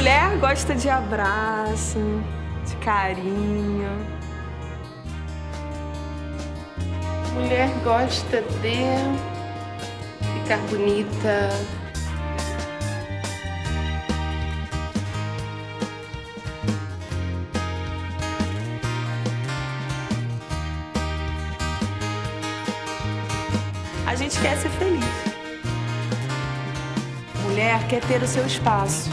Mulher gosta de abraço, de carinho. Mulher gosta de ficar bonita. A gente quer ser feliz. Mulher quer ter o seu espaço.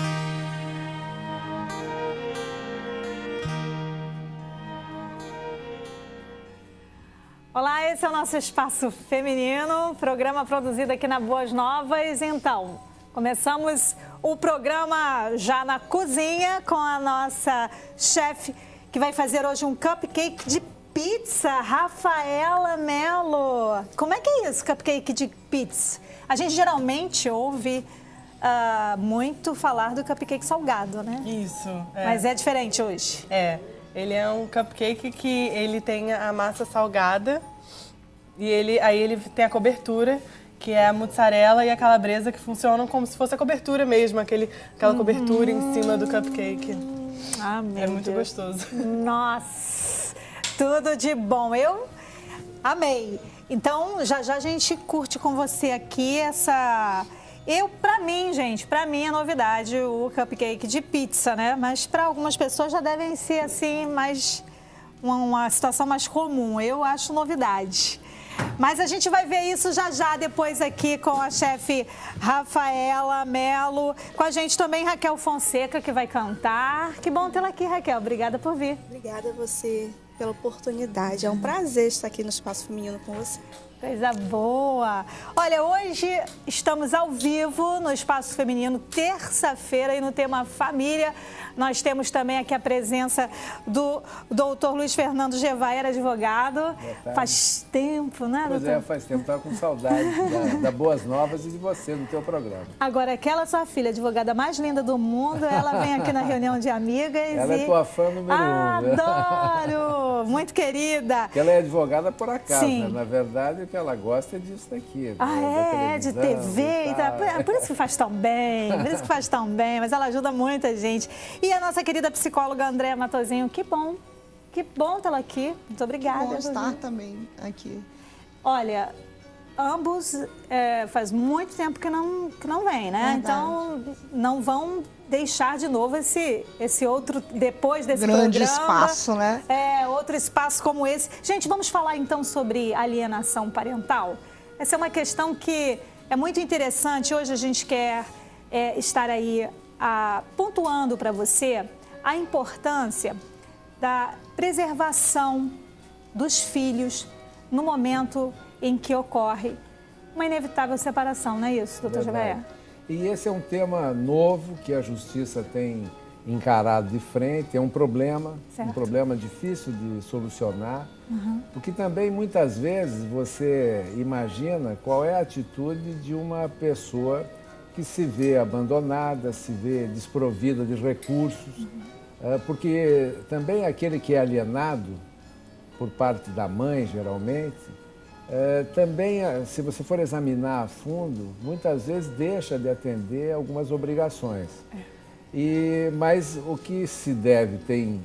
Olá, esse é o nosso Espaço Feminino, programa produzido aqui na Boas Novas. Então, começamos o programa já na cozinha com a nossa chefe, que vai fazer hoje um cupcake de pizza, Rafaela Mello. Como é que é isso, cupcake de pizza? A gente geralmente ouve muito falar do cupcake salgado, né? Isso. É. Mas é diferente hoje. É. Ele é um cupcake que ele tem a massa salgada e aí ele tem a cobertura, que é a mussarela e a calabresa, que funcionam como se fosse a cobertura mesmo, aquela cobertura em cima do cupcake. Ah, meu É muito Deus. gostoso. Nossa, tudo de bom. Eu amei. Então, já já a gente curte com você aqui essa... Pra mim é novidade o cupcake de pizza, né? Mas para algumas pessoas já devem ser assim, mais uma situação mais comum. Eu acho novidade. Mas a gente vai ver isso já já depois aqui com a chefe Rafaela Mello. Com a gente também Raquel Fonseca, que vai cantar. Que bom tê-la aqui, Raquel. Obrigada por vir. Obrigada a você pela oportunidade. É um prazer estar aqui no Espaço Feminino com você. Coisa boa! Olha, hoje estamos ao vivo no Espaço Feminino, terça-feira, e no tema família. Nós temos também aqui a presença do doutor Luiz Fernando Gevaer, advogado. Faz tempo, né, doutor? Pois é, faz tempo. Estava com saudade da Boas Novas e de você no teu programa. Agora, aquela sua filha, a advogada mais linda do mundo, ela vem aqui na reunião de amigas Ela é tua fã número um. Adoro! Muito querida! Ela é advogada por acaso, Sim. né? Na verdade, o que ela gosta é disso daqui. De TV e tal. Por isso que faz tão bem, mas ela ajuda muita gente. E a nossa querida psicóloga Andréa Matosinho, que bom tê-la aqui. Muito obrigada. Bom estar também aqui. Olha, ambos faz muito tempo que não vem, né? Verdade. Então, não vão deixar de novo esse outro, depois desse Grande programa. espaço, né? Outro espaço como esse. Gente, vamos falar então sobre alienação parental? Essa é uma questão que é muito interessante. Hoje a gente quer estar aí pontuando para você a importância da preservação dos filhos no momento em que ocorre uma inevitável separação, não é isso, doutor Gevaer? E esse é um tema novo que a Justiça tem encarado de frente, é um problema, Certo. um problema difícil de solucionar, porque também muitas vezes você imagina qual é a atitude de uma pessoa que se vê abandonada, se vê desprovida de recursos, porque também aquele que é alienado por parte da mãe, geralmente, também, se você for examinar a fundo, muitas vezes deixa de atender algumas obrigações. Mas o que se deve ter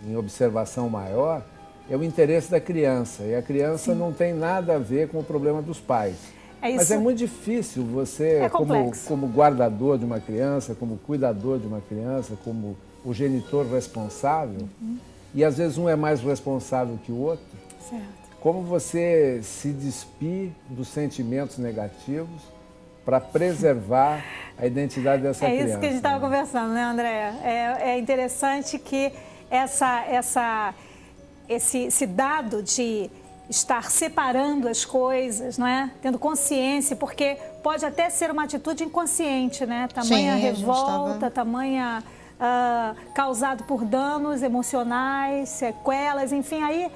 em observação maior é o interesse da criança. E a criança não tem nada a ver com o problema dos pais. Mas é muito difícil você, como guardador de uma criança, como cuidador de uma criança, como o genitor responsável, e às vezes um é mais responsável que o outro, Certo. como você se despir dos sentimentos negativos para preservar a identidade dessa criança. É isso que a gente estava conversando, né, Andréa? É interessante que esse dado de estar separando as coisas, não é? Tendo consciência, porque pode até ser uma atitude inconsciente, né? Tamanha revolta, tamanha causado por danos emocionais, sequelas, enfim, aí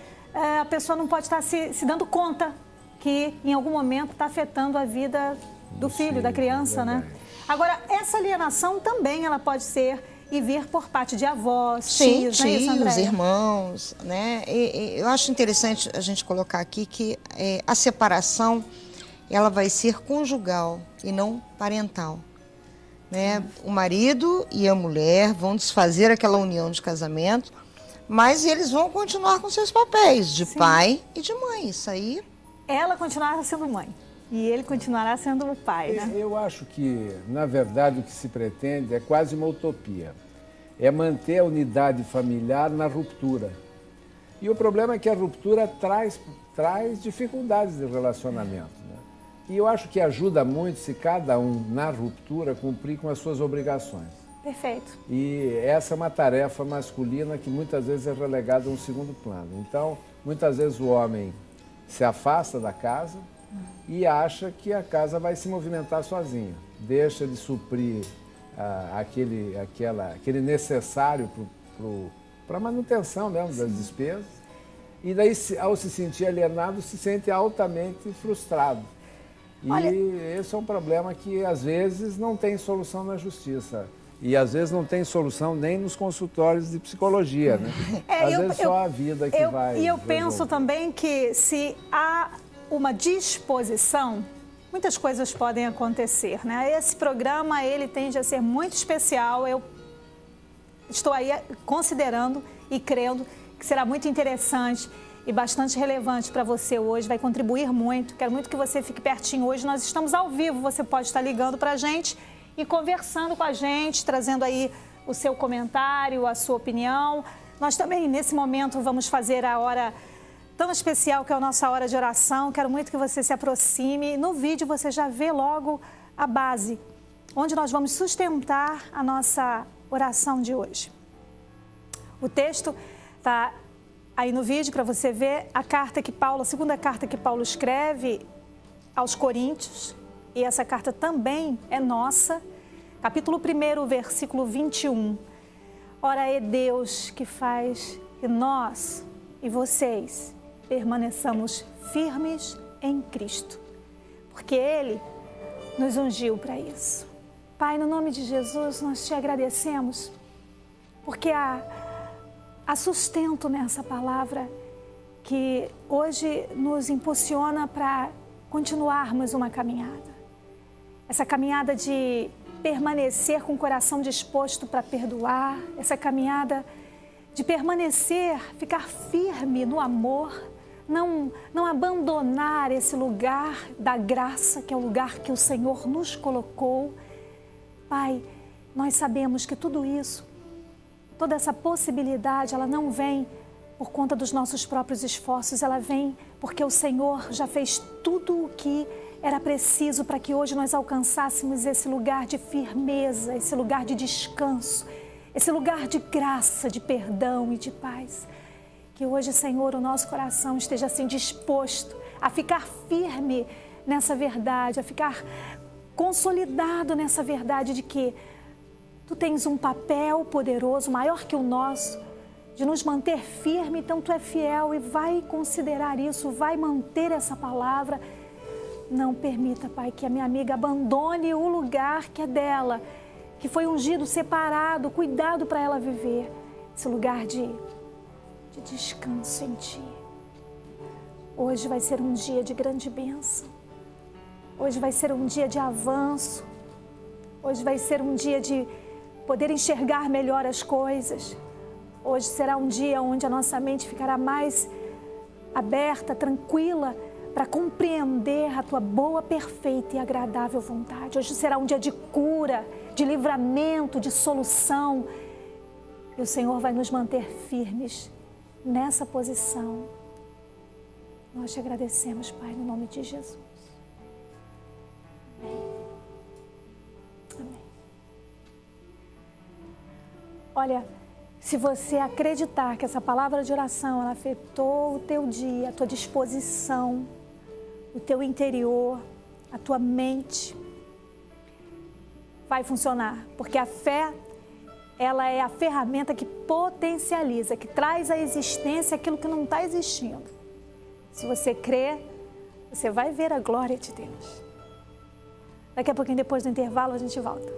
a pessoa não pode estar se dando conta que em algum momento está afetando a vida do filho, da criança, né? Agora, essa alienação também ela pode ser e vir por parte de avós, tios, não é isso, Andréa? Irmãos, né? Eu acho interessante a gente colocar aqui que a separação ela vai ser conjugal e não parental. né? O marido e a mulher vão desfazer aquela união de casamento, mas eles vão continuar com seus papéis de pai e de mãe. Isso aí. Ela continuará sendo mãe e ele continuará sendo o pai, né? Eu acho que, na verdade, o que se pretende é quase uma utopia. É manter a unidade familiar na ruptura. E o problema é que a ruptura traz dificuldades de relacionamento, né? E eu acho que ajuda muito se cada um, na ruptura, cumprir com as suas obrigações. Perfeito. E essa é uma tarefa masculina que muitas vezes é relegada a um segundo plano. Então, muitas vezes o homem se afasta da casa e acha que a casa vai se movimentar sozinha. Deixa de suprir aquele necessário para a manutenção mesmo das despesas. E daí, ao se sentir alienado, se sente altamente frustrado. E esse é um problema que, às vezes, não tem solução na justiça. E, às vezes, não tem solução nem nos consultórios de psicologia, né? Às vezes, só a vida que vai E eu resolver. penso também que, se há uma disposição, muitas coisas podem acontecer, né? Esse programa, ele tende a ser muito especial. Eu estou aí considerando e crendo que será muito interessante e bastante relevante para você hoje, vai contribuir muito. Quero muito que você fique pertinho hoje. Nós estamos ao vivo, você pode estar ligando para a gente e conversando com a gente, trazendo aí o seu comentário, a sua opinião. Nós também, nesse momento, vamos fazer a hora tão especial que é a nossa hora de oração. Quero muito que você se aproxime. No vídeo você já vê logo a base, onde nós vamos sustentar a nossa oração de hoje. O texto está aí no vídeo para você ver a segunda carta que Paulo escreve aos Coríntios. E essa carta também é nossa. Capítulo 1, versículo 21. Ora, é Deus que faz que nós e vocês permaneçamos firmes em Cristo, porque Ele nos ungiu para isso. Pai, no nome de Jesus, nós te agradecemos, porque há sustento nessa palavra que hoje nos impulsiona para continuarmos uma caminhada. Essa caminhada de permanecer com o coração disposto para perdoar, essa caminhada de permanecer, ficar firme no amor, não abandonar esse lugar da graça, que é o lugar que o Senhor nos colocou. Pai, nós sabemos que tudo isso, toda essa possibilidade, ela não vem por conta dos nossos próprios esforços, ela vem porque o Senhor já fez tudo o que era preciso para que hoje nós alcançássemos esse lugar de firmeza, esse lugar de descanso, esse lugar de graça, de perdão e de paz. Que hoje, Senhor, o nosso coração esteja assim disposto a ficar firme nessa verdade, a ficar consolidado nessa verdade de que Tu tens um papel poderoso, maior que o nosso, de nos manter firme. Então Tu é fiel e vai considerar isso, vai manter essa palavra. Não permita, Pai, que a minha amiga abandone o lugar que é dela, que foi ungido, separado, cuidado para ela viver. Esse lugar de descanso em Ti. Hoje vai ser um dia de grande bênção. Hoje vai ser um dia de avanço. Hoje vai ser um dia de poder enxergar melhor as coisas. Hoje será um dia onde a nossa mente ficará mais aberta, tranquila, para compreender a Tua boa, perfeita e agradável vontade. Hoje será um dia de cura, de livramento, de solução. E o Senhor vai nos manter firmes nessa posição. Nós te agradecemos, Pai, no nome de Jesus. Amém. Amém. Olha, se você acreditar que essa palavra de oração ela afetou o teu dia, a tua disposição, o teu interior, a tua mente, vai funcionar, porque a fé, ela é a ferramenta que potencializa, que traz à existência aquilo que não está existindo. Se você crer, você vai ver a glória de Deus. Daqui a pouquinho, depois do intervalo, a gente volta.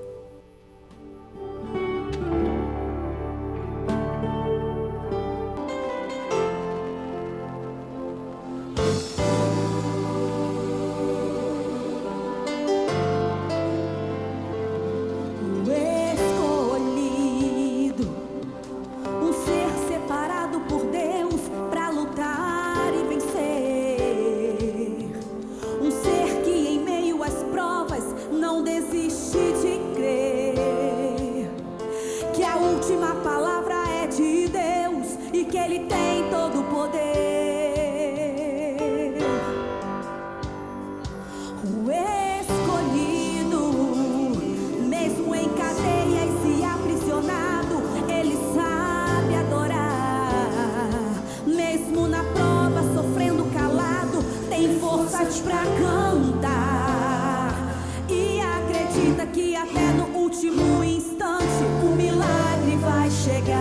último instante o milagre vai chegar.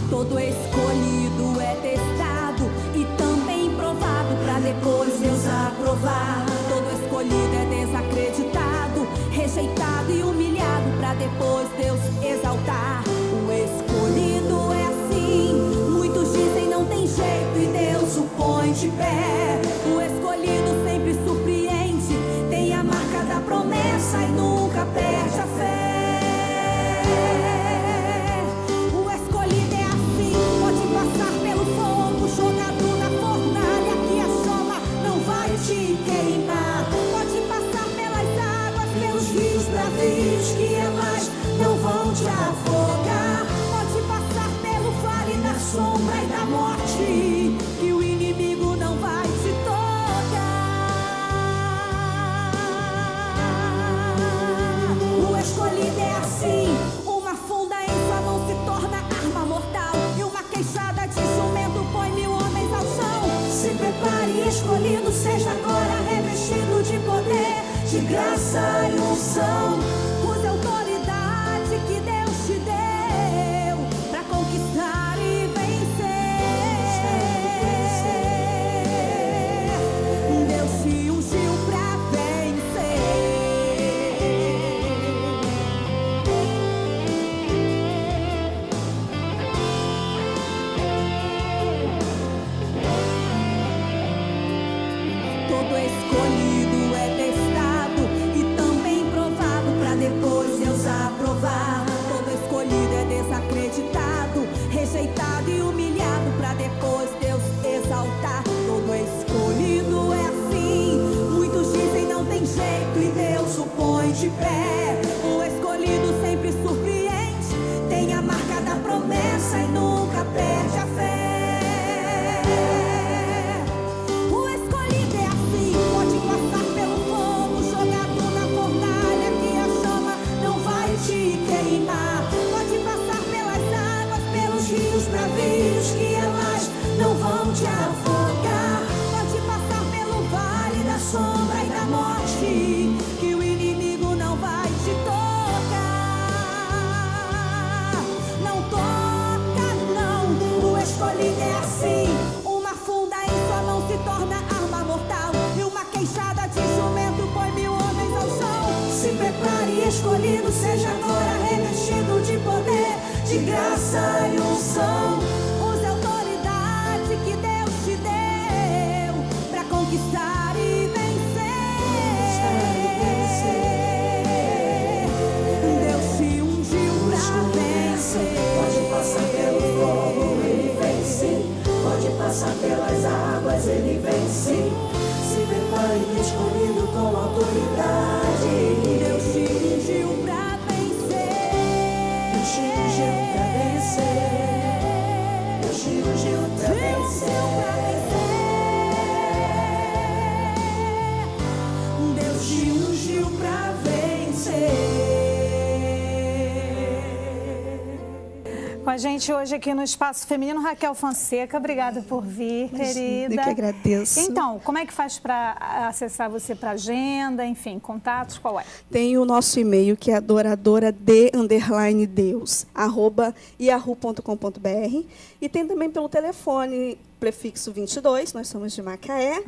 Todo escolhido é testado e também provado pra depois Deus aprovar. Todo escolhido é desacreditado, rejeitado e humilhado pra depois Deus exaltar. O escolhido é assim, muitos dizem não tem jeito e Deus o põe de pé. O escolhido sempre surpreende, tem a marca da promessa e nunca perde a fé. O escolhido é assim, pode passar pelo fogo, jogado na fornalha que a chama não vai te queimar. Pode passar pelas águas, pelos rios bravios que elas não vão te afogar. Pode passar pelo vale da sombra e da morte, que o inimigo não vai te tocar. O escolhido é assim, uma funda em sua mão se torna arma mortal, e uma queixada de jumento põe 1000 homens ao chão. Se prepare, escolhido, seja agora revestido de poder, de graça e unção. Use a autoridade que Deus te deu pra conquistar e vencer. Deus te ungiu pra todo escolhido é testado e também provado pra depois Deus aprovar. Todo escolhido é desacreditado, rejeitado e humilhado pra depois Deus exaltar. Todo escolhido é assim, muitos dizem não tem jeito e Deus o põe de pé. O escolhido sempre surpreende, tem a marca da promessa e nunca perde a fé. O escolhido é assim, pode passar pelo fogo, jogado na fornalha que a chama não vai te queimar. Pode passar pelas águas, pelos rios bravios que elas não vão te afogar. Pode passar pelo vale da sombra e da morte, que o inimigo não vai te tocar. Não toca não, o escolhido é assim, uma funda em sua mão se torna arma mortal, e uma queixada de jumento põe 1000 homens ao chão. Se prepare, escolhido, seja agora revestido de poder, de graça e unção. Use a autoridade que Deus te deu pra conquistar e vencer. Deus te ungiu pra vencer. Pode passar pelo fogo, ele vence. Pode passar pelas águas, ele vence. Se prepare, escolhido com autoridade. Deus te ungiu pra vencer. Deus te ungiu pra vencer. Deus te ungiu pra vencer. Deus te ungiu pra vencer. Com a gente hoje aqui no Espaço Feminino, Raquel Fonseca. Obrigada por vir, querida. Eu que agradeço. Então, como é que faz para acessar você para agenda, enfim, contatos, qual é? Tem o nosso e-mail, que é adoradora_de_yahoo.com.br, e tem também pelo telefone prefixo 22, nós somos de Macaé,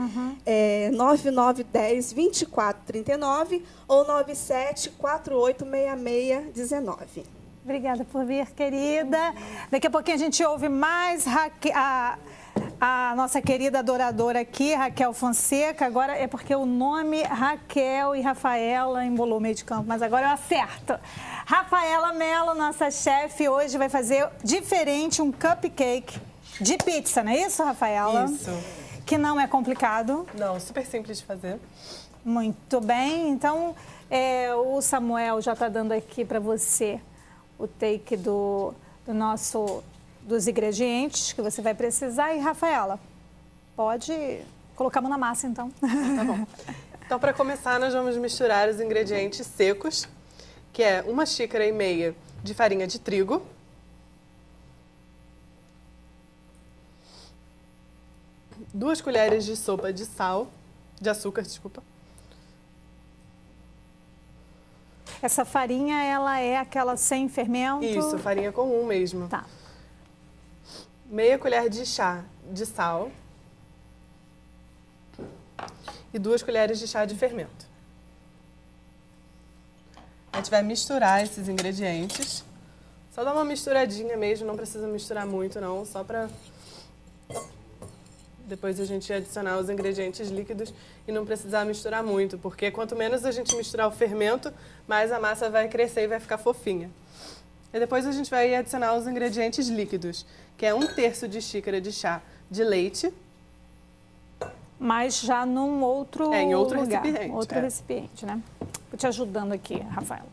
9910-2439 ou 97486619. Obrigada por vir, querida. Daqui a pouquinho a gente ouve mais a nossa querida adoradora aqui, Raquel Fonseca. Agora é porque o nome Raquel e Rafaela embolou o meio de campo, mas agora eu acerto. Rafaela Mello, nossa chefe, hoje vai fazer diferente um cupcake de pizza, não é isso, Rafaela? Isso. Que não é complicado. Não, super simples de fazer. Muito bem. Então, o Samuel já está dando aqui para você o take dos ingredientes que você vai precisar. E, Rafaela, pode colocar a mão na massa, então. Tá bom. Então, para começar, nós vamos misturar os ingredientes secos, que é 1,5 xícaras de farinha de trigo, 2 colheres de sopa de açúcar, Essa farinha, ela é aquela sem fermento? Isso, farinha comum mesmo. Tá. Meia colher de chá de sal. E 2 colheres de chá de fermento. A gente vai misturar esses ingredientes. Só dar uma misturadinha mesmo, não precisa misturar muito não, só para depois a gente adicionar os ingredientes líquidos e não precisar misturar muito, porque quanto menos a gente misturar o fermento, mais a massa vai crescer e vai ficar fofinha. E depois a gente vai adicionar os ingredientes líquidos, que é 1/3 de xícara de chá de leite. Mas já num outro em outro lugar, recipiente. outro recipiente, né? Vou te ajudando aqui, Rafaela.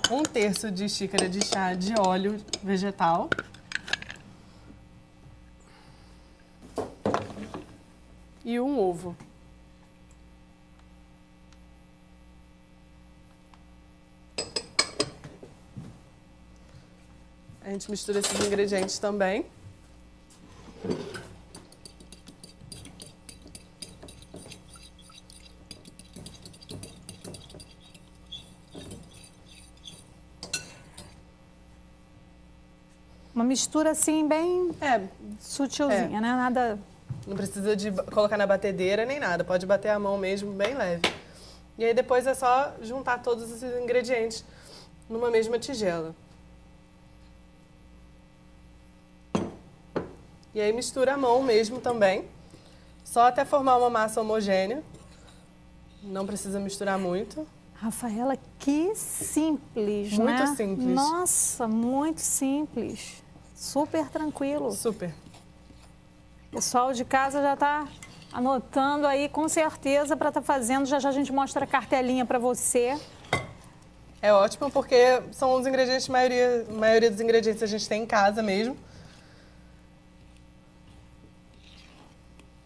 1/3 de xícara de chá de óleo vegetal. E 1 ovo. A gente mistura esses ingredientes também. Uma mistura assim bem sutilzinha, né? Nada... Não precisa de colocar na batedeira nem nada, pode bater a mão mesmo, bem leve. E aí depois é só juntar todos esses ingredientes numa mesma tigela. E aí mistura a mão mesmo também, só até formar uma massa homogênea. Não precisa misturar muito. Rafaela, que simples, né? Muito simples. Nossa, muito simples. Super tranquilo. Super. O pessoal de casa já está anotando aí, com certeza, para estar fazendo. Já já a gente mostra a cartelinha para você. É ótimo porque são os ingredientes, a maioria dos ingredientes a gente tem em casa mesmo.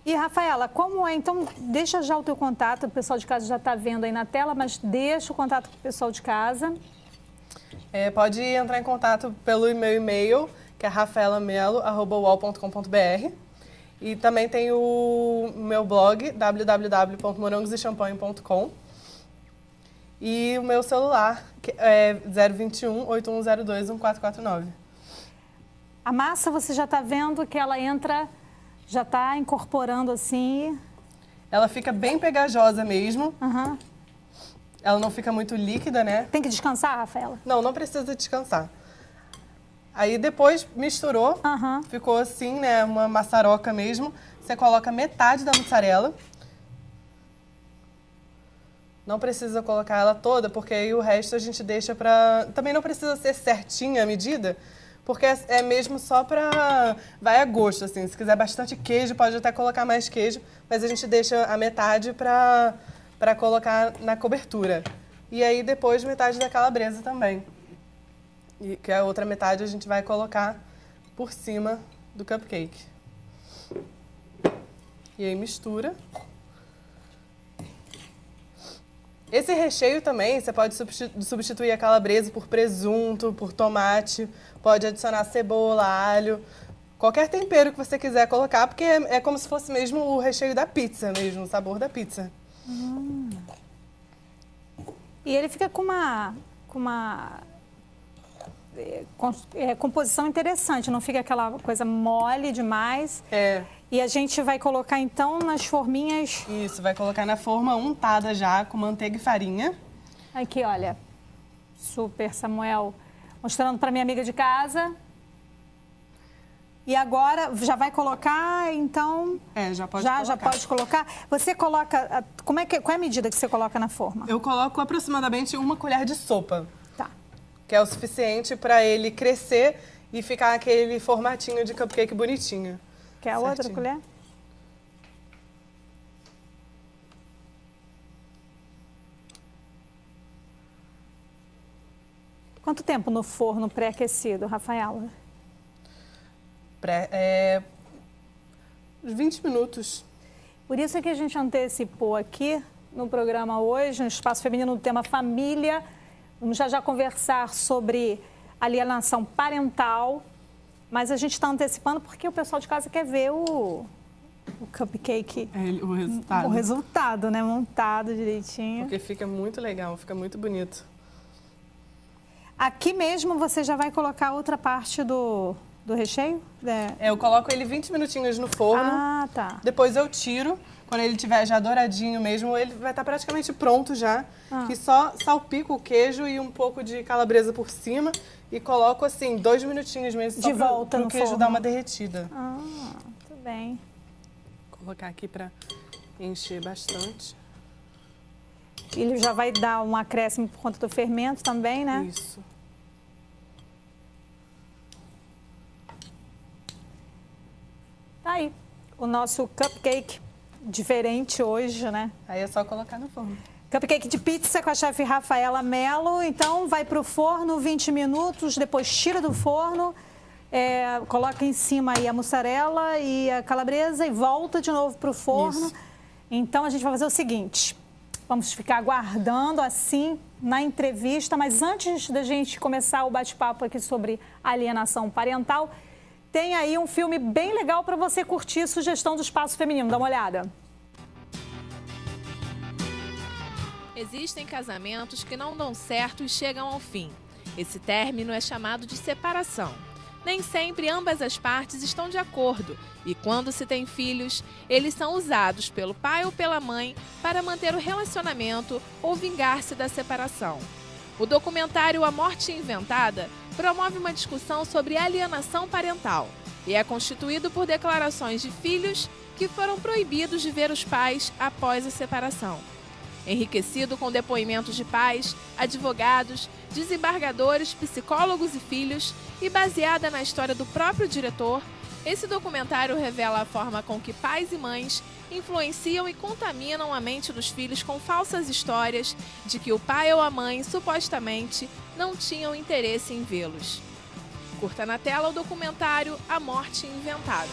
E, Rafaela, como é? Então, deixa já o teu contato. O pessoal de casa já está vendo aí na tela, mas deixa o contato com o pessoal de casa. Pode entrar em contato pelo meu e-mail, que é rafaelamelo@uol.com.br. E também tem o meu blog, www.morangosechampanhe.com. E o meu celular, que é 021-8102-1449. A massa, você já está vendo que ela entra, já está incorporando assim. Ela fica bem pegajosa mesmo. Uhum. Ela não fica muito líquida, né? Tem que descansar, Rafaela? Não, não precisa descansar. Aí depois misturou, ficou assim, né, uma maçaroca mesmo. Você coloca metade da mussarela. Não precisa colocar ela toda, porque aí o resto a gente deixa pra... Também não precisa ser certinha a medida, porque é mesmo só pra... Vai a gosto, assim. Se quiser bastante queijo, pode até colocar mais queijo, mas a gente deixa a metade pra colocar na cobertura. E aí depois metade da calabresa também. E que a outra metade a gente vai colocar por cima do cupcake. E aí mistura. Esse recheio também, você pode substituir a calabresa por presunto, por tomate, pode adicionar cebola, alho, qualquer tempero que você quiser colocar, porque é como se fosse mesmo o recheio da pizza mesmo, o sabor da pizza. E ele fica com uma composição interessante, não fica aquela coisa mole demais. E a gente vai colocar então nas forminhas... Isso, vai colocar na forma untada já, com manteiga e farinha. Aqui, olha, super, Samuel, mostrando para minha amiga de casa. E agora, já vai colocar, então... já pode colocar. Já pode colocar. Você coloca, qual é a medida que você coloca na forma? Eu coloco aproximadamente 1 colher de sopa. Tá. Que é o suficiente para ele crescer e ficar aquele formatinho de cupcake bonitinho. Quer a outra colher? Quanto tempo no forno pré-aquecido, Rafaela? 20 minutos. Por isso é que a gente antecipou aqui no programa hoje, no Espaço Feminino, do tema família. Vamos já conversar sobre alienação parental, mas a gente está antecipando porque o pessoal de casa quer ver o cupcake. O resultado. O resultado, né? Montado direitinho. Porque fica muito legal, fica muito bonito. Aqui mesmo você já vai colocar outra parte do recheio? Eu coloco ele 20 minutinhos no forno. Ah, tá. Depois eu tiro. Quando ele estiver já douradinho mesmo, ele vai estar praticamente pronto já. Que só salpico o queijo e um pouco de calabresa por cima. E coloco assim, 2 minutinhos mesmo, só de volta pro no queijo forno. dar uma derretida. Muito bem. Vou colocar aqui para encher bastante. Ele já vai dar um acréscimo por conta do fermento também, né? Isso. Tá aí, o nosso cupcake diferente hoje, né? Aí é só colocar no forno. Cupcake de pizza com a chefe Rafaela Mello. Então, vai para o forno 20 minutos, depois tira do forno, coloca em cima aí a mussarela e a calabresa e volta de novo para o forno. Isso. Então, a gente vai fazer o seguinte, vamos ficar aguardando assim na entrevista, mas antes da gente começar o bate-papo aqui sobre alienação parental, tem aí um filme bem legal para você curtir, sugestão do Espaço Feminino. Dá uma olhada. Existem casamentos que não dão certo e chegam ao fim. Esse término é chamado de separação. Nem sempre ambas as partes estão de acordo e quando se tem filhos, eles são usados pelo pai ou pela mãe para manter o relacionamento ou vingar-se da separação. O documentário A Morte Inventada promove uma discussão sobre alienação parental e é constituído por declarações de filhos que foram proibidos de ver os pais após a separação. Enriquecido com depoimentos de pais, advogados, desembargadores, psicólogos e filhos e baseada na história do próprio diretor, esse documentário revela a forma com que pais e mães influenciam e contaminam a mente dos filhos com falsas histórias de que o pai ou a mãe, supostamente, não tinham interesse em vê-los. Curta na tela o documentário A Morte Inventada.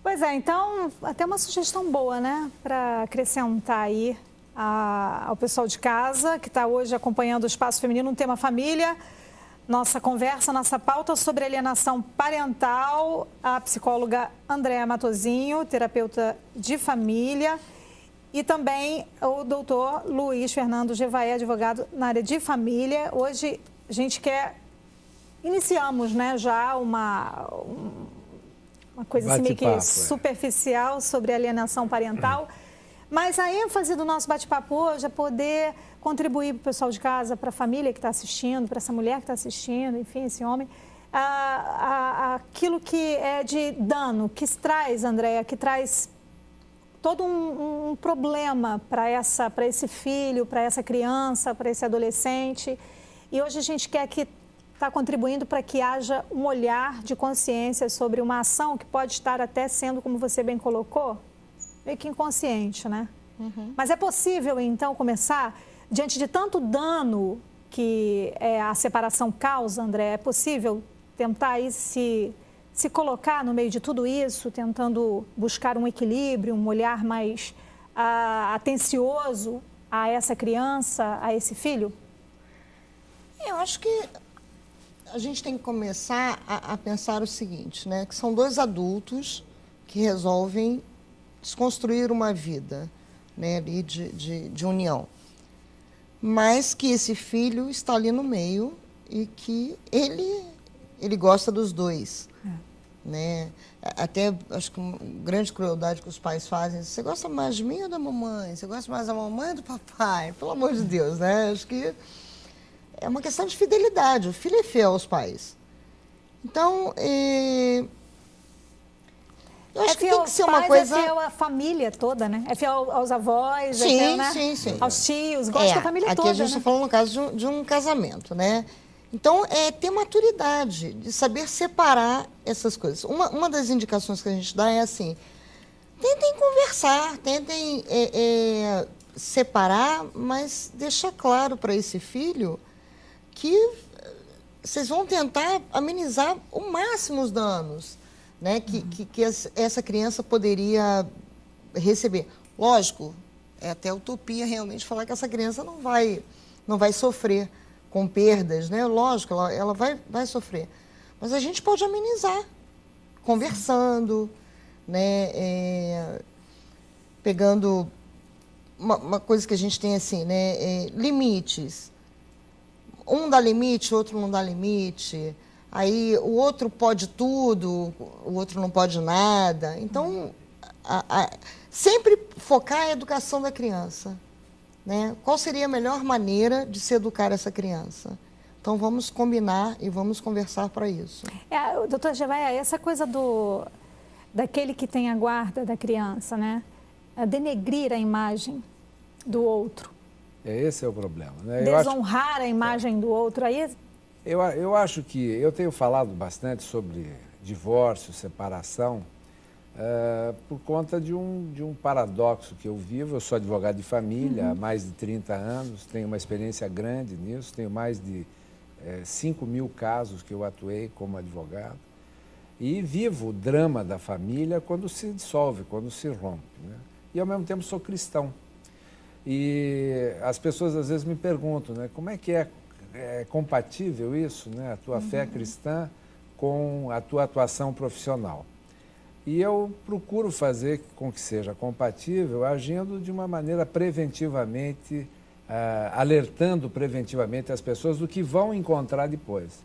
Pois é, então, até uma sugestão boa, né? Para acrescentar aí ao pessoal de casa que está hoje acompanhando o Espaço Feminino, um tema família. Nossa conversa, nossa pauta sobre alienação parental, a psicóloga Andréa Matosinho, terapeuta de família, e também o doutor Luiz Fernando Gevaé, advogado na área de família. Hoje a gente iniciamos, né, já uma coisa assim meio que superficial sobre alienação parental, mas a ênfase do nosso bate-papo hoje é poder contribuir para o pessoal de casa, para a família que está assistindo, para essa mulher que está assistindo, enfim, esse homem, aquilo que é de dano, que traz, Andréa, que traz todo um problema para esse filho, para essa criança, para esse adolescente. E hoje a gente quer que está contribuindo para que haja um olhar de consciência sobre uma ação que pode estar até sendo, como você bem colocou, meio que inconsciente, né? Mas é possível, então, começar, diante de tanto dano que a separação causa, André, é possível tentar aí se colocar no meio de tudo isso, tentando buscar um equilíbrio, um olhar mais atencioso a essa criança, a esse filho? Eu acho que a gente tem que começar a pensar o seguinte, né? Que são dois adultos que resolvem desconstruir uma vida, né, ali de união. Mas que esse filho está ali no meio e que ele gosta dos dois. Né? Até, acho que uma grande crueldade que os pais fazem, você gosta mais de mim ou da mamãe? Você gosta mais da mamãe ou do papai? Pelo amor de Deus, né? Acho que é uma questão de fidelidade. O filho é fiel aos pais. Então, eu acho que tem que ser uma coisa... É fiel à família toda, né? É fiel aos avós, sim, é fiel, né? Sim. Aos tios, gosta da família aqui toda, a gente está falando no caso de um casamento, né? Então, ter maturidade, de saber separar essas coisas. Uma das indicações que a gente dá é assim, tentem conversar, tentem separar, mas deixar claro para esse filho que vocês vão tentar amenizar o máximo os danos, né, que essa criança poderia receber. Lógico, é até utopia realmente falar que essa criança não vai sofrer com perdas, né? Lógico, ela vai sofrer. Mas a gente pode amenizar, conversando, né? Pegando uma coisa que a gente tem assim, né? Limites. Um dá limite, o outro não dá limite. Aí o outro pode tudo, o outro não pode nada. Então, sempre focar a educação da criança, né? Qual seria a melhor maneira de se educar essa criança? Então, vamos combinar e vamos conversar para isso. Doutora Gevaia, essa coisa daquele que tem a guarda da criança, né? Denegrir a imagem do outro. Esse é o problema, né? Desonrar a imagem do outro. Aí... Eu acho que eu tenho falado bastante sobre divórcio, separação, por conta de um paradoxo que eu vivo. Eu sou advogado de família há mais de 30 anos, tenho uma experiência grande nisso, tenho mais de 5.000 casos que eu atuei como advogado e vivo o drama da família quando se dissolve, quando se rompe, né? E ao mesmo tempo sou cristão. E as pessoas às vezes me perguntam, né, como é que é compatível isso, né, a tua fé cristã com a tua atuação profissional? E eu procuro fazer com que seja compatível, agindo de uma maneira preventivamente, alertando preventivamente as pessoas do que vão encontrar depois.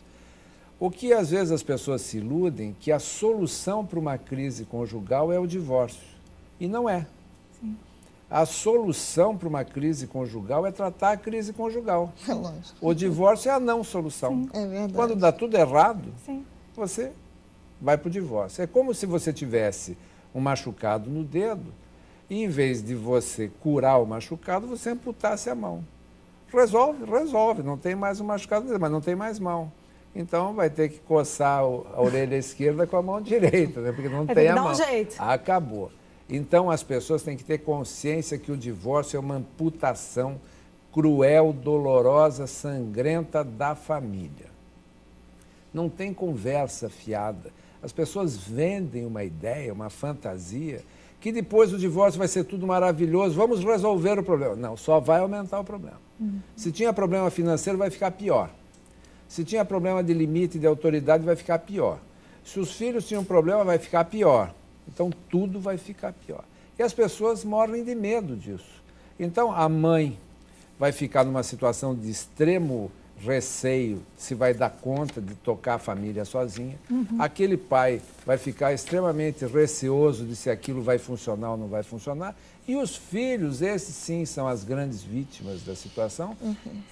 O que às vezes as pessoas se iludem, que a solução para uma crise conjugal é o divórcio. E não é. Sim. A solução para uma crise conjugal é tratar a crise conjugal. É lógico. O divórcio é a não solução. Sim. É verdade. Quando dá tudo errado, Sim. você vai para o divórcio. É como se você tivesse um machucado no dedo e, em vez de você curar o machucado, você amputasse a mão. Resolve. Não tem mais um machucado no dedo, mas não tem mais mão. Então, vai ter que coçar a orelha esquerda com a mão direita, né? Porque não tem a mão. Dá um jeito. Acabou. Então, as pessoas têm que ter consciência que o divórcio é uma amputação cruel, dolorosa, sangrenta da família. Não tem conversa fiada. As pessoas vendem uma ideia, uma fantasia, que depois do divórcio vai ser tudo maravilhoso, vamos resolver o problema. Não, só vai aumentar o problema. Se tinha problema financeiro, vai ficar pior. Se tinha problema de limite de autoridade, vai ficar pior. Se os filhos tinham problema, vai ficar pior. Então, tudo vai ficar pior. E as pessoas morrem de medo disso. Então, a mãe vai ficar numa situação de extremo receio se vai dar conta de tocar a família sozinha. Aquele pai vai ficar extremamente receoso de se aquilo vai funcionar ou não vai funcionar. E os filhos, esses sim são as grandes vítimas da situação,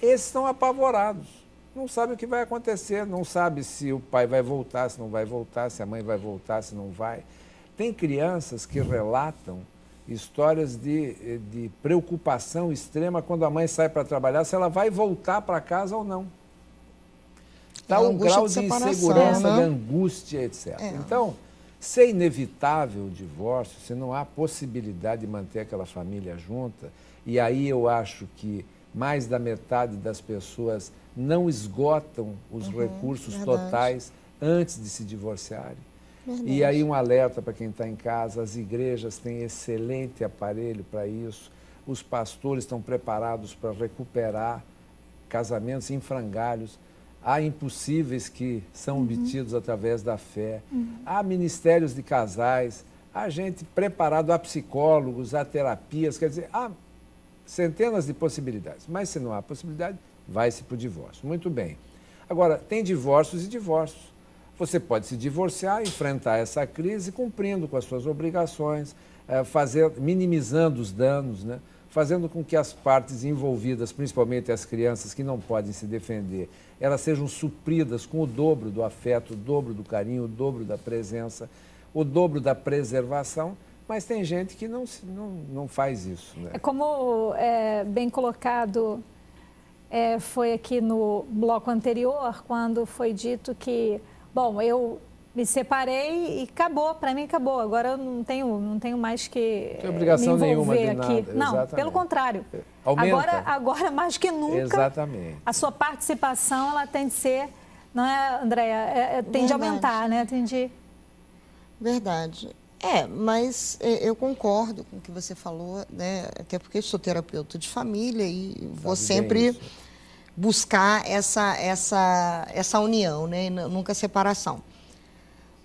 esses estão apavorados. Não sabe o que vai acontecer, não sabe se o pai vai voltar, se não vai voltar, se a mãe vai voltar, se não vai. Tem crianças que relatam histórias de preocupação extrema quando a mãe sai para trabalhar, se ela vai voltar para casa ou não. Está um grau de insegurança, de angústia, etc. Então, se é inevitável o divórcio, se não há possibilidade de manter aquela família junta, e aí eu acho que mais da metade das pessoas não esgotam os recursos totais antes de se divorciarem. Verdade. E aí um alerta para quem está em casa, as igrejas têm excelente aparelho para isso, os pastores estão preparados para recuperar casamentos em frangalhos, há impossíveis que são obtidos através da fé, há ministérios de casais, há gente preparada, há psicólogos, há terapias, quer dizer, há centenas de possibilidades, mas se não há possibilidade, vai-se para o divórcio. Muito bem. Agora, tem divórcios e divórcios. Você pode se divorciar, enfrentar essa crise cumprindo com as suas obrigações, minimizando os danos, né? Fazendo com que as partes envolvidas, principalmente as crianças que não podem se defender, elas sejam supridas com o dobro do afeto, o dobro do carinho, o dobro da presença, o dobro da preservação, mas tem gente que não faz isso, né? É como bem colocado foi aqui no bloco anterior, quando foi dito que bom, eu me separei e acabou, para mim acabou. Agora eu não tenho mais que tem obrigação me envolver nenhuma de aqui. nada. Não, exatamente. Pelo contrário. Aumenta. Agora mais que nunca, exatamente. A sua participação ela tem de ser, não é, Andréia? Tem de aumentar, né? Tem de... Verdade. Mas eu concordo com o que você falou, né? Até porque sou terapeuta de família e vou sempre buscar essa união, né? E nunca separação.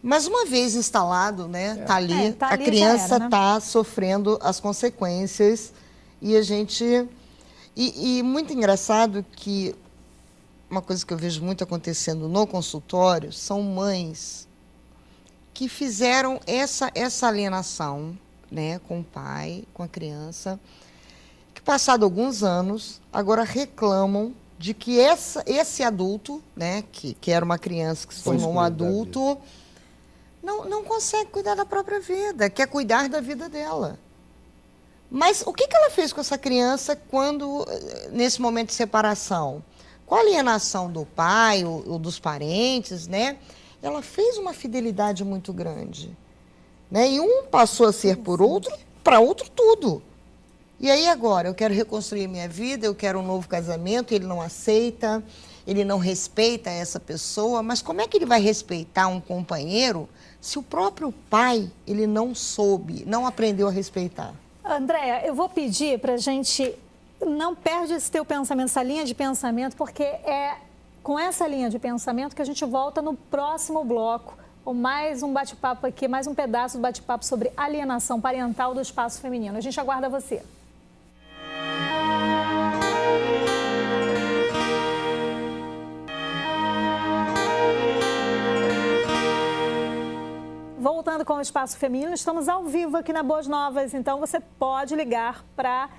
Mas uma vez instalado, né? Tá ali, a criança está sofrendo as consequências E a gente... E muito engraçado que uma coisa que eu vejo muito acontecendo no consultório são mães que fizeram essa alienação, né, com o pai, com a criança, que passado alguns anos, agora reclamam de que esse adulto, né, que era uma criança que se tornou um adulto, não consegue cuidar da própria vida, quer cuidar da vida dela. Mas o que ela fez com essa criança quando, nesse momento de separação? Com a alienação do pai ou dos parentes, né? Ela fez uma fidelidade muito grande. Né? E um passou a ser por outro, para outro tudo. E aí agora, eu quero reconstruir minha vida, eu quero um novo casamento, ele não aceita, ele não respeita essa pessoa, mas como é que ele vai respeitar um companheiro se o próprio pai, ele não soube, não aprendeu a respeitar? Andréa, eu vou pedir para a gente não perde esse teu pensamento, essa linha de pensamento, porque é com essa linha de pensamento que a gente volta no próximo bloco, com mais um bate-papo aqui, mais um pedaço do bate-papo sobre alienação parental do espaço feminino. A gente aguarda você. Voltando com o Espaço Feminino, estamos ao vivo aqui na Boas Novas, então você pode ligar para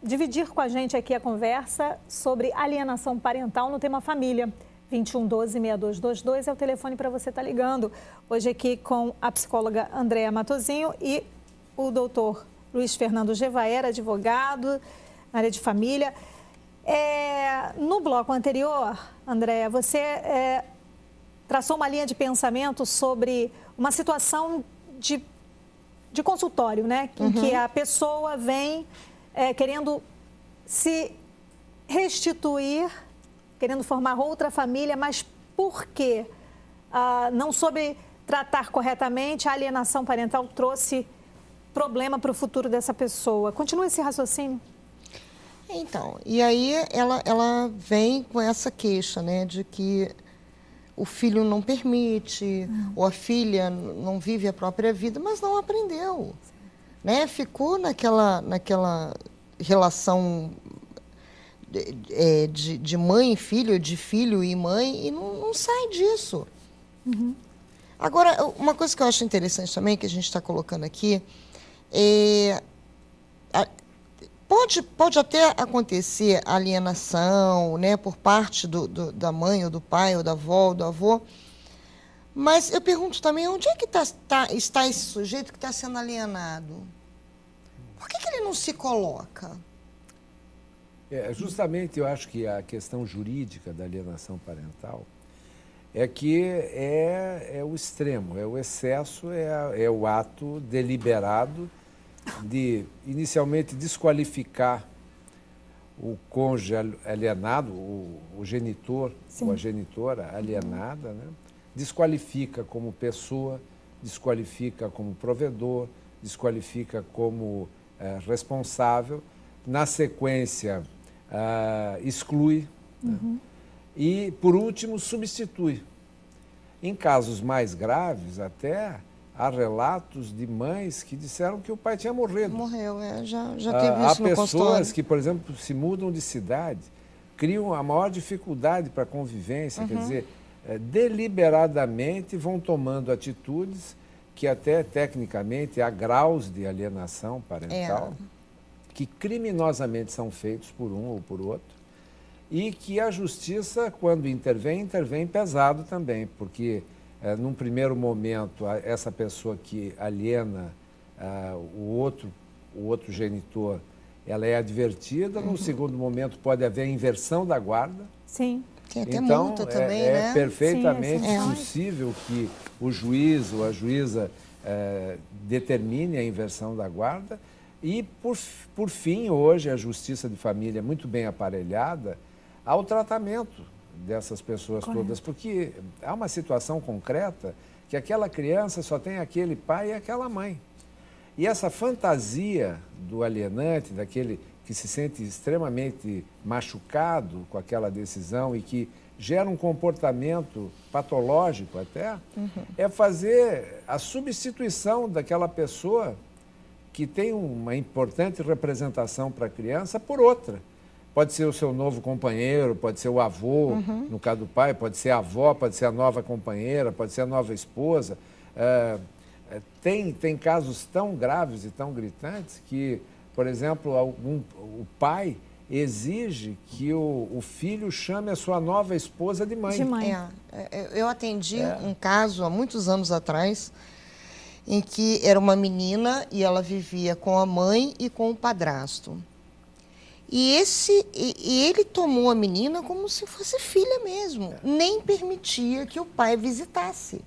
dividir com a gente aqui a conversa sobre alienação parental no tema família. 2112-6222 é o telefone para você estar ligando. Hoje aqui com a psicóloga Andréa Matosinho e o doutor Luiz Fernando Gevaera, advogado na área de família. No bloco anterior, Andréa, você traçou uma linha de pensamento sobre uma situação de consultório, né? Em que a pessoa vem querendo se restituir, querendo formar outra família, mas por quê? Não soube tratar corretamente, a alienação parental trouxe problema para o futuro dessa pessoa. Continua esse raciocínio? Então, e aí ela vem com essa queixa, né, de que o filho não permite, ou a filha não vive a própria vida, mas não aprendeu, né? Ficou naquela relação de mãe e filho, de filho e mãe, e não sai disso. Agora, uma coisa que eu acho interessante também, que a gente está colocando aqui, pode até acontecer alienação, né, por parte da mãe, ou do pai, ou da avó, ou do avô, mas eu pergunto também, onde é que está esse sujeito que está sendo alienado? Por que ele não se coloca? Justamente eu acho que a questão jurídica da alienação parental é que é o extremo, é o excesso, é o ato deliberado de inicialmente desqualificar o cônjuge alienado, o genitor, Sim. ou a genitora alienada, né? Desqualifica como pessoa, desqualifica como provedor, desqualifica como responsável, na sequência exclui, né? E, por último, substitui. Em casos mais graves, até, há relatos de mães que disseram que o pai tinha morrido. Morreu, já teve isso no consultório. Há pessoas que, por exemplo, se mudam de cidade, criam a maior dificuldade para a convivência, quer dizer, deliberadamente vão tomando atitudes que até, tecnicamente, há graus de alienação parental, que criminosamente são feitos por um ou por outro, e que a justiça, quando intervém pesado também, porque num primeiro momento essa pessoa que aliena o outro genitor, ela é advertida, num segundo momento pode haver inversão da guarda. Sim. Tem até multa também, né? É perfeitamente possível que o juiz ou a juíza determine a inversão da guarda e, por fim, hoje a Justiça de Família, muito bem aparelhada, ao tratamento dessas pessoas todas, porque há uma situação concreta que aquela criança só tem aquele pai e aquela mãe. E essa fantasia do alienante, daquele que se sente extremamente machucado com aquela decisão e que gera um comportamento patológico até, é fazer a substituição daquela pessoa que tem uma importante representação para a criança por outra. Pode ser o seu novo companheiro, pode ser o avô, no caso do pai, pode ser a avó, pode ser a nova companheira, pode ser a nova esposa. Tem casos tão graves e tão gritantes que, por exemplo, o pai exige que o filho chame a sua nova esposa de mãe. Eu atendi um caso há muitos anos atrás, em que era uma menina e ela vivia com a mãe e com o padrasto. E ele tomou a menina como se fosse filha mesmo, nem permitia que o pai visitasse.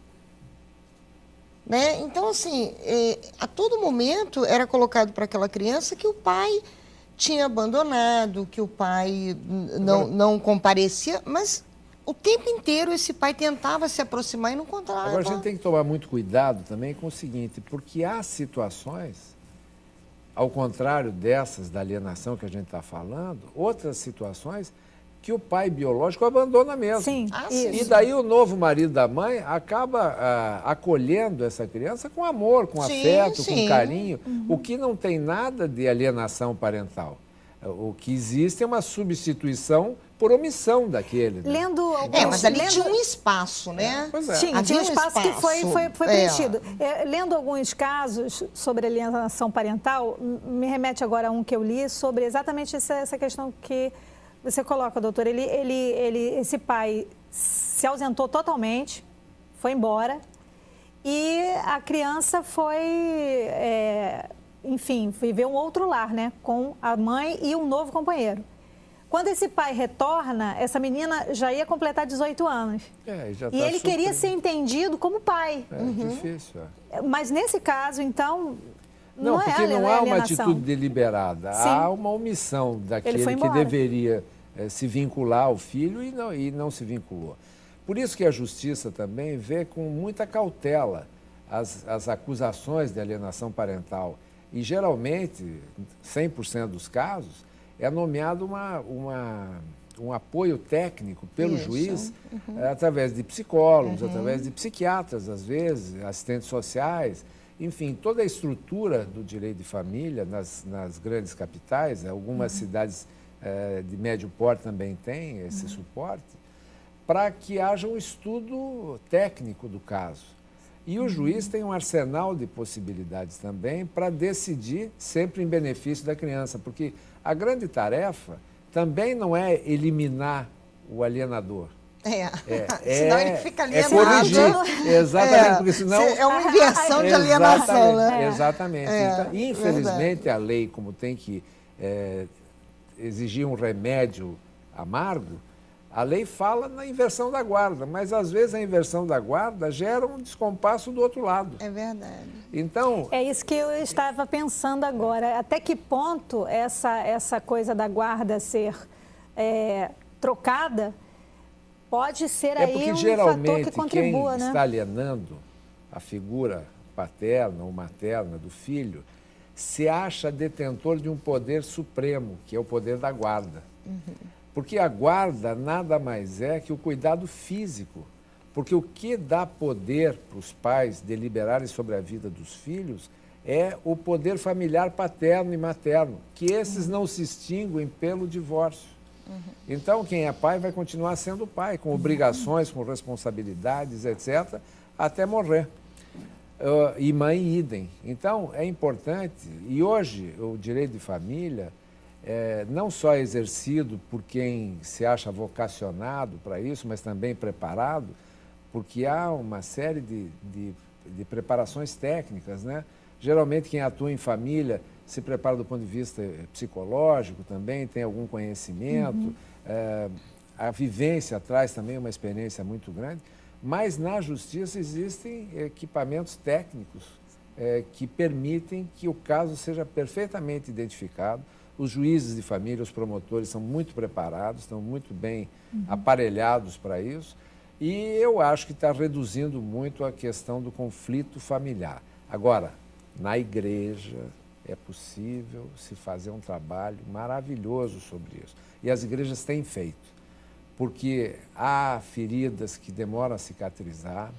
Né? Então, assim, a todo momento era colocado para aquela criança que o pai tinha abandonado, que o pai não comparecia, mas o tempo inteiro esse pai tentava se aproximar e não encontrava. Agora, a gente tem que tomar muito cuidado também com o seguinte, porque há situações, ao contrário dessas da alienação que a gente está falando, outras situações que o pai biológico abandona mesmo. Sim, e daí o novo marido da mãe acaba acolhendo essa criança com amor, com afeto, com carinho, o que não tem nada de alienação parental. O que existe é uma substituição por omissão daquele. Né? Mas ali tinha um espaço, né? Tinha um espaço que foi preenchido. Lendo alguns casos sobre alienação parental, me remete agora a um que eu li sobre exatamente essa questão que você coloca, doutor. Esse pai se ausentou totalmente, foi embora, e a criança foi, enfim, viver um outro lar, né? Com a mãe e um novo companheiro. Quando esse pai retorna, essa menina já ia completar 18 anos. Já tá e ele queria ser entendido como pai. Difícil. Mas nesse caso, então, porque não há uma atitude deliberada. Sim. Há uma omissão daquele que deveria se vincular ao filho e não se vinculou. Por isso que a justiça também vê com muita cautela as acusações de alienação parental. E, geralmente, 100% dos casos, é nomeado um apoio técnico pelo juiz, através de psicólogos, através de psiquiatras, às vezes, assistentes sociais, enfim, toda a estrutura do direito de família nas grandes capitais, algumas cidades de médio porte também têm esse suporte, para que haja um estudo técnico do caso. E o juiz tem um arsenal de possibilidades também para decidir sempre em benefício da criança, porque a grande tarefa também não é eliminar o alienador. Senão ele fica alienado. Corrigir. Exatamente, porque senão... É uma inversão de alienação, né? Exatamente. Então, infelizmente, a lei, como tem que exigir um remédio amargo, a lei fala na inversão da guarda, mas às vezes a inversão da guarda gera um descompasso do outro lado. É verdade. Então... É isso que eu estava pensando agora. Até que ponto essa coisa da guarda ser trocada pode ser aí porque, um geralmente, fator que contribua, quem está alienando a figura paterna ou materna do filho se acha detentor de um poder supremo, que é o poder da guarda. Porque a guarda nada mais é que o cuidado físico. Porque o que dá poder para os pais deliberarem sobre a vida dos filhos é o poder familiar paterno e materno, que esses não se extinguem pelo divórcio. Então, quem é pai vai continuar sendo pai, com obrigações, com responsabilidades, etc., até morrer. E mãe, idem. Então, é importante, e hoje o direito de família não só é exercido por quem se acha vocacionado para isso, mas também preparado, porque há uma série de preparações técnicas, né? Geralmente quem atua em família se prepara do ponto de vista psicológico também, tem algum conhecimento, a vivência traz também uma experiência muito grande, mas na justiça existem equipamentos técnicos que permitem que o caso seja perfeitamente identificado. Os juízes de família, os promotores são muito preparados, estão muito bem aparelhados para isso. E eu acho que está reduzindo muito a questão do conflito familiar. Agora, na igreja é possível se fazer um trabalho maravilhoso sobre isso. E as igrejas têm feito, porque há feridas que demoram a cicatrizar,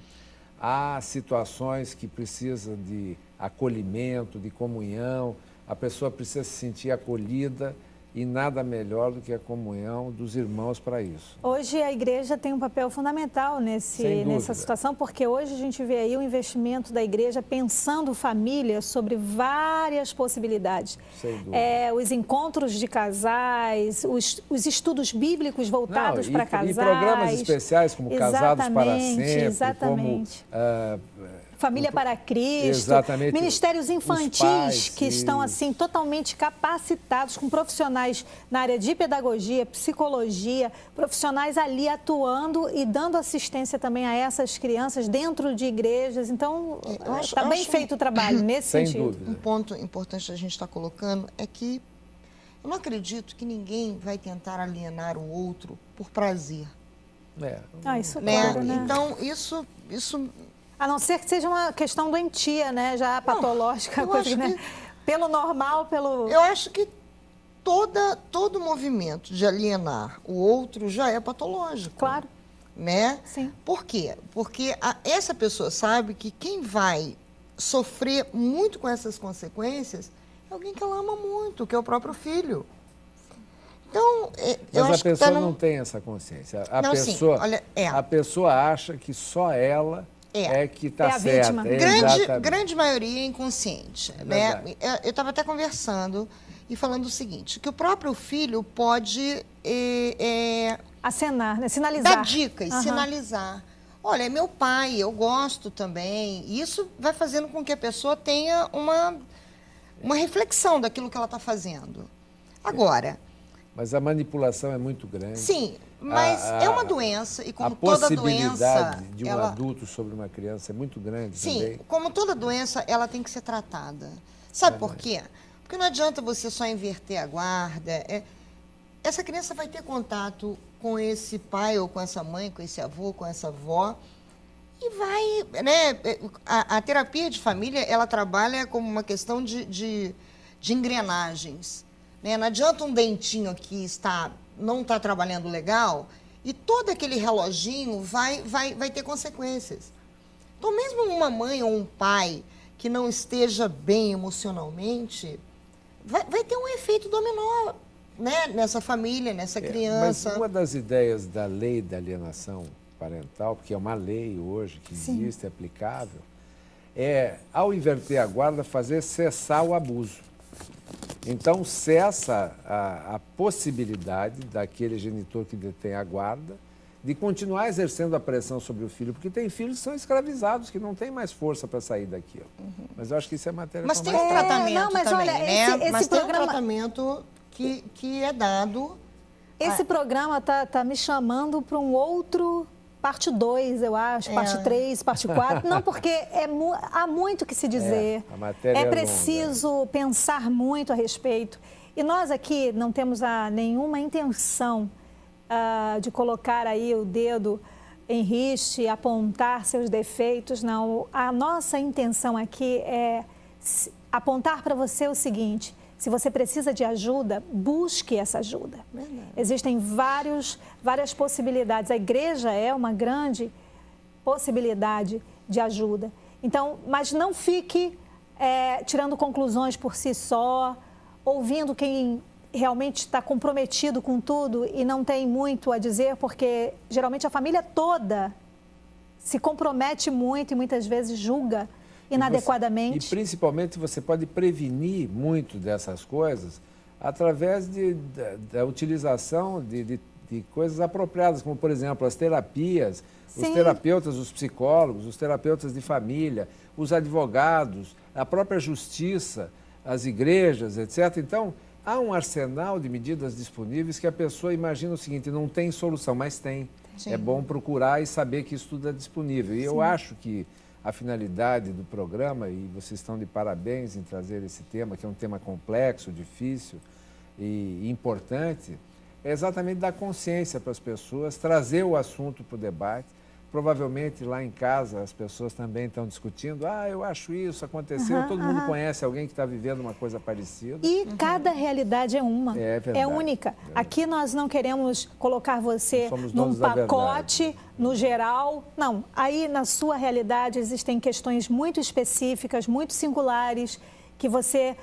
há situações que precisam de acolhimento, de comunhão. A pessoa precisa se sentir acolhida e nada melhor do que a comunhão dos irmãos para isso. Hoje a igreja tem um papel fundamental nessa situação, porque hoje a gente vê aí o investimento da igreja pensando família sobre várias possibilidades. Sem dúvida. Os encontros de casais, os estudos bíblicos voltados para casais. E programas especiais como Casados para Sempre, exatamente. como... Família para Cristo, exatamente, ministérios infantis pais, que estão assim totalmente capacitados com profissionais na área de pedagogia, psicologia, profissionais ali atuando e dando assistência também a essas crianças dentro de igrejas. Então, está bem feito o trabalho nesse sem sentido. dúvida. Um ponto importante que a gente está colocando é que eu não acredito que ninguém vai tentar alienar o outro por prazer. Isso né? claro, né? Então, isso a não ser que seja uma questão doentia, né? Já patológica, coisa, né? Pelo normal, pelo... Eu acho que todo movimento de alienar o outro já é patológico. Claro. Né? Sim. Por quê? Porque essa pessoa sabe que quem vai sofrer muito com essas consequências é alguém que ela ama muito, que é o próprio filho. Então, eu Mas acho a pessoa que não tem essa consciência. A a pessoa acha que só ela é que está certa. Grande maioria é inconsciente. Né? Eu estava até conversando e falando o seguinte, que o próprio filho pode... acenar, né? Sinalizar. Dar dicas, sinalizar. Olha, é meu pai, eu gosto também. E isso vai fazendo com que a pessoa tenha uma reflexão daquilo que ela está fazendo. Agora... Mas a manipulação é muito grande. Sim, mas é uma doença e como toda doença... A possibilidade de um adulto sobre uma criança é muito grande também. Sim, como toda doença, ela tem que ser tratada. Sabe por quê? Porque não adianta você só inverter a guarda. Essa criança vai ter contato com esse pai ou com essa mãe, com esse avô, com essa avó, e vai, né? A terapia de família, ela trabalha como uma questão de engrenagens. Né? Não adianta um dentinho aqui não está trabalhando legal e todo aquele reloginho vai ter consequências. Então, mesmo uma mãe ou um pai que não esteja bem emocionalmente, vai ter um efeito dominó, né? Nessa família, nessa criança. Mas uma das ideias da lei da alienação parental, porque é uma lei hoje que existe, é aplicável, ao inverter a guarda, fazer cessar o abuso. Então, cessa a possibilidade daquele genitor que detém a guarda de continuar exercendo a pressão sobre o filho, porque tem filhos que são escravizados, que não têm mais força para sair daquilo. Mas eu acho que isso é matéria... Mas tem um tratamento também, olha, né? Mas tem programa... um tratamento que é dado... Esse programa tá me chamando para um outro... Parte 2, eu acho, parte 3, parte 4. Não, porque há muito que se dizer. A matéria é preciso pensar muito a respeito. E nós aqui não temos nenhuma intenção de colocar aí o dedo em riste, apontar seus defeitos, não. A nossa intenção aqui é apontar para você o seguinte: se você precisa de ajuda, busque essa ajuda. Verdade. Existem várias possibilidades. A igreja é uma grande possibilidade de ajuda. Então, mas não fique tirando conclusões por si só, ouvindo quem realmente está comprometido com tudo e não tem muito a dizer, porque geralmente a família toda se compromete muito e muitas vezes julga inadequadamente. E principalmente você pode prevenir muito dessas coisas através da utilização de coisas apropriadas, como, por exemplo, as terapias, os terapeutas, os psicólogos, os terapeutas de família, os advogados, a própria justiça, as igrejas, etc. Então, há um arsenal de medidas disponíveis que a pessoa imagina o seguinte: não tem solução, mas tem. É bom procurar e saber que isso tudo é disponível. E eu acho que a finalidade do programa, e vocês estão de parabéns em trazer esse tema, que é um tema complexo, difícil e importante, é exatamente dar consciência para as pessoas, trazer o assunto para o debate, provavelmente lá em casa as pessoas também estão discutindo, eu acho isso, aconteceu, todo mundo conhece alguém que está vivendo uma coisa parecida. E cada realidade é uma, é única. Aqui nós não queremos colocar você num pacote, no geral. Não, aí na sua realidade existem questões muito específicas, muito singulares, que você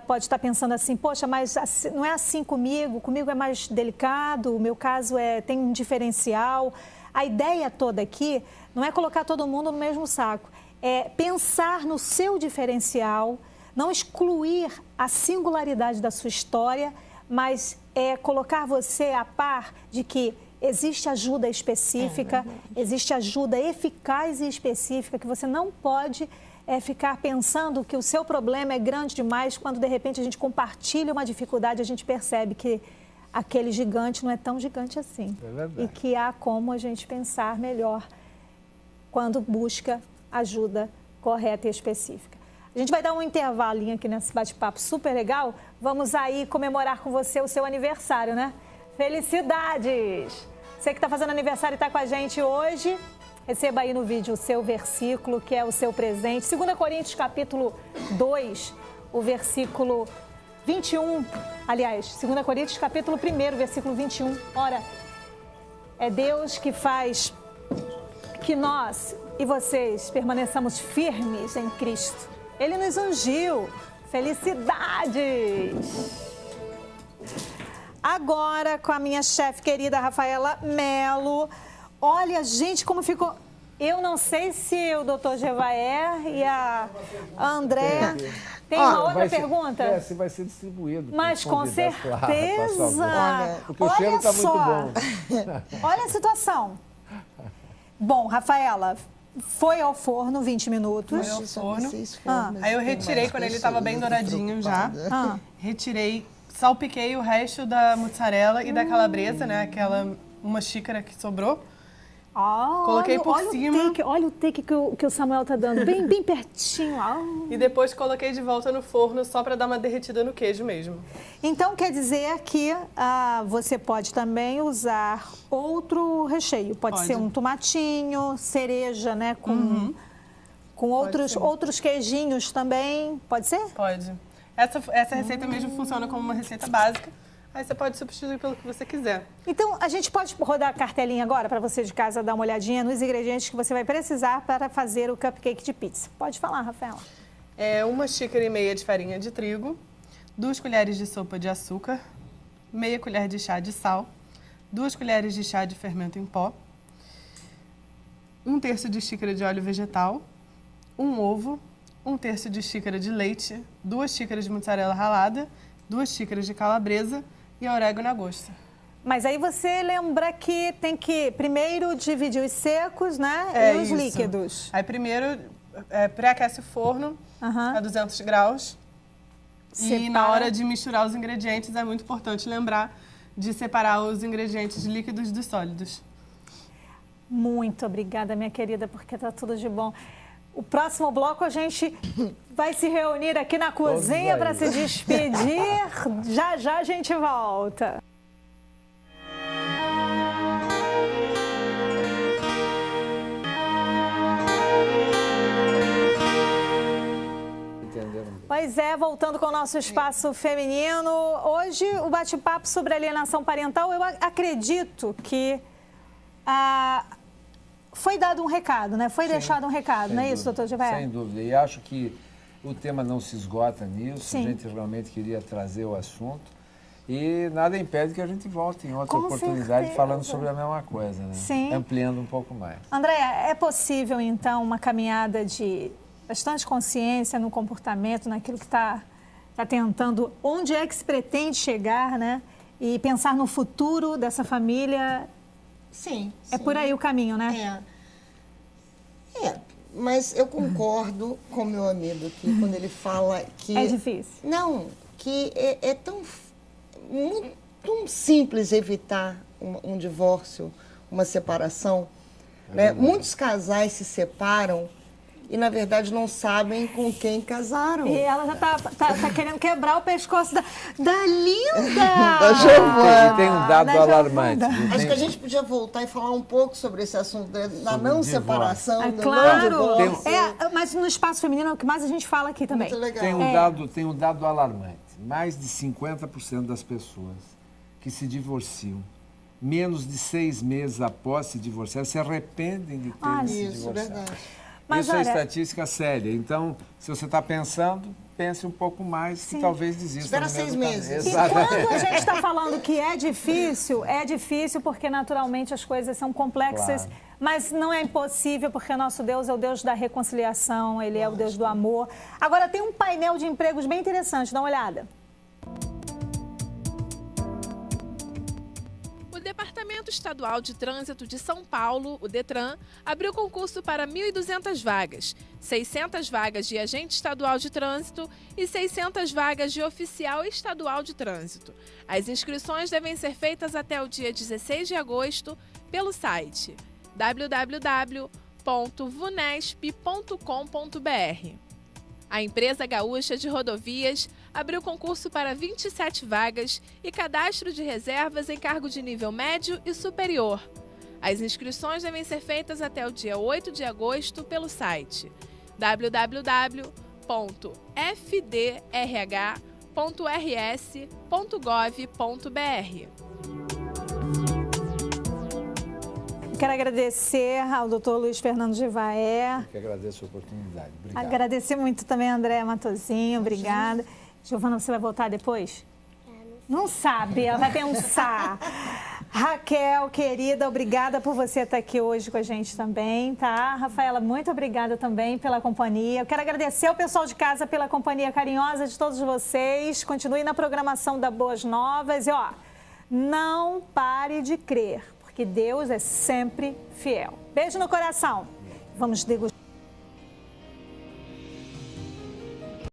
pode estar pensando assim, poxa, mas não é assim comigo é mais delicado, o meu caso tem um diferencial. A ideia toda aqui não é colocar todo mundo no mesmo saco, é pensar no seu diferencial, não excluir a singularidade da sua história, mas é colocar você a par de que existe ajuda específica, existe ajuda eficaz e específica, que você não pode ficar pensando que o seu problema é grande demais, quando de repente a gente compartilha uma dificuldade, a gente percebe que aquele gigante não é tão gigante assim. É verdade. E que há como a gente pensar melhor quando busca ajuda correta e específica. A gente vai dar um intervalinho aqui nesse bate-papo super legal. Vamos aí comemorar com você o seu aniversário, né? Felicidades! Você que está fazendo aniversário e está com a gente hoje, receba aí no vídeo o seu versículo, que é o seu presente. 2 Coríntios, capítulo 2, o versículo 21, aliás, 2 Coríntios, capítulo 1, versículo 21. Ora, é Deus que faz que nós e vocês permaneçamos firmes em Cristo. Ele nos ungiu. Felicidades! Agora, com a minha chefe querida Rafaela Melo. Olha, gente, como ficou... Eu não sei se o doutor Gevaer e a Andréa... Tem uma outra pergunta? Se vai ser distribuído. Mas com certeza. Porque o cheiro está muito bom. Olha a situação. Bom, Rafaela, foi ao forno 20 minutos. Foi ao forno. Aí eu retirei quando ele estava bem douradinho já. Retirei, salpiquei o resto da mussarela e da calabresa, né? Uma xícara que sobrou. Coloquei por cima. Olha o take que o Samuel tá dando, bem pertinho. E depois coloquei de volta no forno só para dar uma derretida no queijo mesmo. Então quer dizer que você pode também usar outro recheio. Pode ser um tomatinho, cereja, né? Com outros queijinhos também. Pode ser? Pode. Essa receita mesmo funciona como uma receita básica. Aí você pode substituir pelo que você quiser. Então, a gente pode rodar a cartelinha agora para você de casa dar uma olhadinha nos ingredientes que você vai precisar para fazer o cupcake de pizza. Pode falar, Rafaela. 1,5 xícaras de farinha de trigo, 2 colheres de sopa de açúcar, meia colher de chá de sal, 2 colheres de chá de fermento em pó, 1/3 de xícara de óleo vegetal, 1 ovo, 1/3 de xícara de leite, 2 xícaras de mussarela ralada, 2 xícaras de calabresa e orégano a gosto. Mas aí você lembra que tem que primeiro dividir os secos, né? E os líquidos. Aí primeiro pré-aquece o forno a 200 graus. E na hora de misturar os ingredientes é muito importante lembrar de separar os ingredientes líquidos dos sólidos. Muito obrigada, minha querida, porque tá tudo de bom. O próximo bloco a gente vai se reunir aqui na cozinha para se despedir. Já a gente volta. Pois é, voltando com o nosso espaço feminino. Hoje o bate-papo sobre alienação parental, eu acredito que foi dado um recado, né? Foi deixado um recado, não é isso, doutor Gevaer? Sem dúvida. E acho que o tema não se esgota nisso. A gente realmente queria trazer o assunto. E nada impede que a gente volte em outra oportunidade falando sobre a mesma coisa, né? Sim. Ampliando um pouco mais. Andréa, é possível, então, uma caminhada de bastante consciência no comportamento, naquilo que está tentando, onde é que se pretende chegar, né? E pensar no futuro dessa família. Sim. É por aí o caminho, né? Mas eu concordo com meu amigo aqui quando ele fala que... É difícil. Não, que é tão simples evitar um divórcio, uma separação. Né? Muitos casais se separam e, na verdade, não sabem com quem casaram. E ela já tá querendo quebrar o pescoço da linda! Da Giovana. E tem um dado alarmante. Acho que a gente podia voltar e falar um pouco sobre esse assunto da não separação. É do claro, não divórcio. mas no espaço feminino é o que mais a gente fala aqui também. Muito legal. Tem um dado alarmante. Mais de 50% das pessoas que se divorciam, menos de 6 meses após se divorciar, se arrependem de terem se divorciado. Verdade. Mas, isso é olha, estatística séria. Então, se você está pensando, pense um pouco mais, que talvez desista. Espera no 6 mesmo caminho. meses. E quando a gente está falando que é difícil porque naturalmente as coisas são complexas, Claro. mas não é impossível porque o nosso Deus é o Deus da reconciliação, Ele é o Deus do amor. Agora tem um painel de empregos bem interessante, dá uma olhada. O Departamento Estadual de Trânsito de São Paulo, o DETRAN, abriu concurso para 1.200 vagas, 600 vagas de agente estadual de trânsito e 600 vagas de oficial estadual de trânsito. As inscrições devem ser feitas até o dia 16 de agosto pelo site www.vunesp.com.br. A empresa gaúcha de rodovias abriu concurso para 27 vagas e cadastro de reservas em cargo de nível médio e superior. As inscrições devem ser feitas até o dia 8 de agosto pelo site www.fdrh.rs.gov.br. Quero agradecer ao Dr. Luiz Fernando Givaé. Eu que agradeço a oportunidade. Obrigado. Agradecer muito também a Andréa Matosinho, obrigada. Giovana, você vai voltar depois? Não sabe, ela vai pensar. Raquel, querida, obrigada por você estar aqui hoje com a gente também, tá? Rafaela, muito obrigada também pela companhia. Eu quero agradecer ao pessoal de casa pela companhia carinhosa de todos vocês. Continue na programação da Boas Novas e, ó, não pare de crer, porque Deus é sempre fiel. Beijo no coração. Vamos degustar.